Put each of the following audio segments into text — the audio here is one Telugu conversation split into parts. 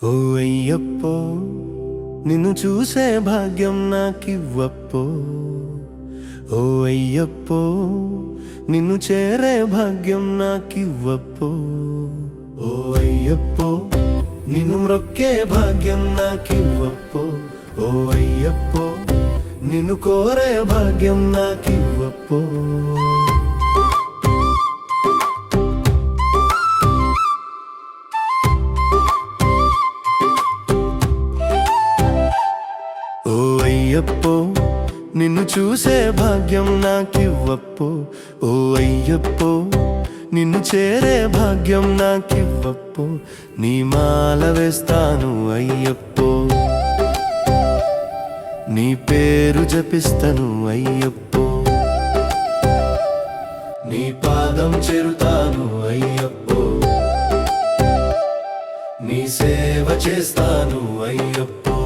ఓ అయ్యప్పో నిన్ను చూసే భాగ్యం నాకివ్వప్పో. ఓ అయ్యప్పో నిన్ను చేరే భాగ్యం నాకివ్వప్పో. ఓ అయ్యప్పో నిన్ను మ్రొక్కే భాగ్యం నాకివ్వప్పో. ఓ అయ్యప్పో నిన్ను కోరే భాగ్యం నాకివ్వప్పో. అయ్యప్పో నిన్ను చూసే భాగ్యం నాకివ్వప్పో. ఓ అయ్యప్పో నిన్ను చేరే భాగ్యం నాకివ్వప్పో. నీ మాల వేస్తాను అయ్యప్పో, నీ పేరు జపిస్తను అయ్యప్పో, నీ పాదం చేరుతాను అయ్యప్పో, నీ సేవ చేస్తాను అయ్యప్పో.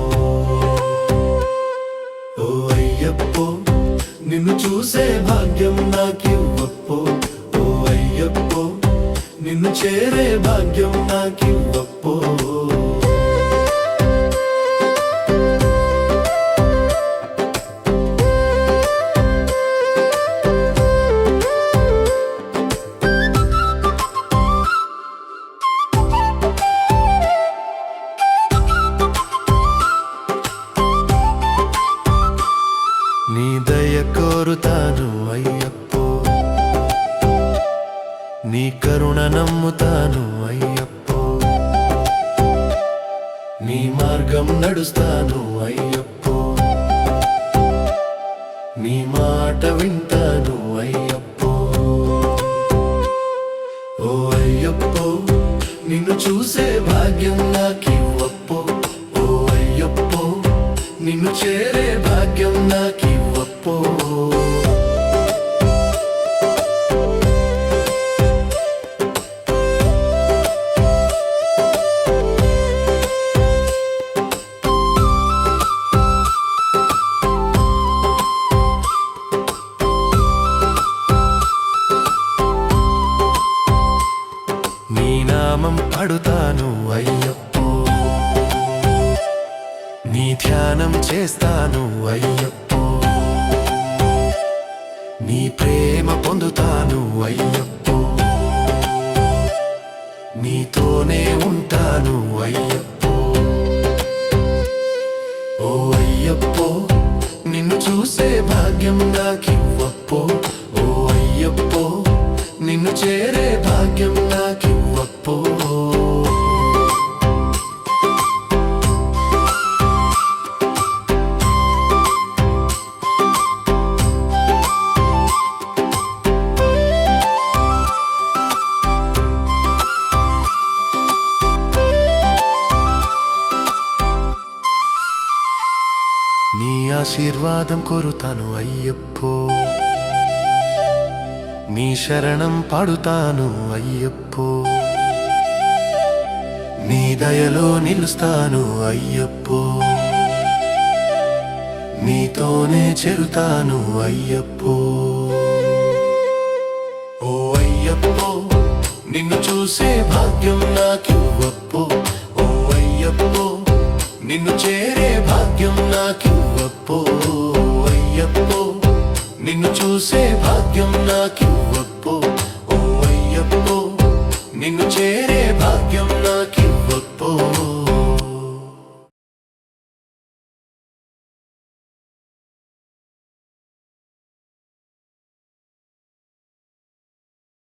ఓ అయ్యప్పో నిన్ను చూసే భాగ్యం నాకివ్వప్పో. ఓ అయ్యప్పో నిన్ను చేరే భాగ్యం నాకివ్వప్పో. నీ దయ కోరుతాను అయ్యప్పో, నీ కరుణ నమ్ముతాను అయ్యప్పో, నీ మార్గం నడుస్తాను అయ్యప్పో, నీ మాట వింటాను అయ్యప్పో. ఓ అయ్యప్పో నిన్ను చూసే భాగ్యం నాకివ్వప్పో. ఓ అయ్యప్పో నిన్ను చేరే భాగ్యం నాకివ్వప్పో. నీ నామం పడుతాను అయ్యప్పో, నీ ధ్యానం చేస్తాను అయ్యప్పో, నీ ప్రేమ పొందుతాను అయ్యప్పో, నీతోనే ఉంటాను అయ్యప్పో. ఓ అయ్యప్పో నిన్ను చూసే భాగ్యం నాకివ్వప్పో. ఓ అయ్యప్పో నిన్ను చేరే భాగ్యం నాకివ్వప్పో. నీ ఆశీర్వాదం కోరుతాను అయ్యప్పో, నీ శరణం పాడుతాను అయ్యప్పో, నీ దయలో నిలుస్తాను అయ్యప్పో, నీతోనే చేరుతాను అయ్యప్పో. ఓ అయ్యప్పో నిన్ను చూసే భాగ్యం నాకివ్వప్పో. ఓ అయ్యప్పో నిన్ను చేరే భాగ్యం నాకివ్వప్పో. అయ్యప్పో నిన్ను చూసే భాగ్యం నాకివ్వప్పో. ఓ అయ్యప్పో నిన్ను చేరే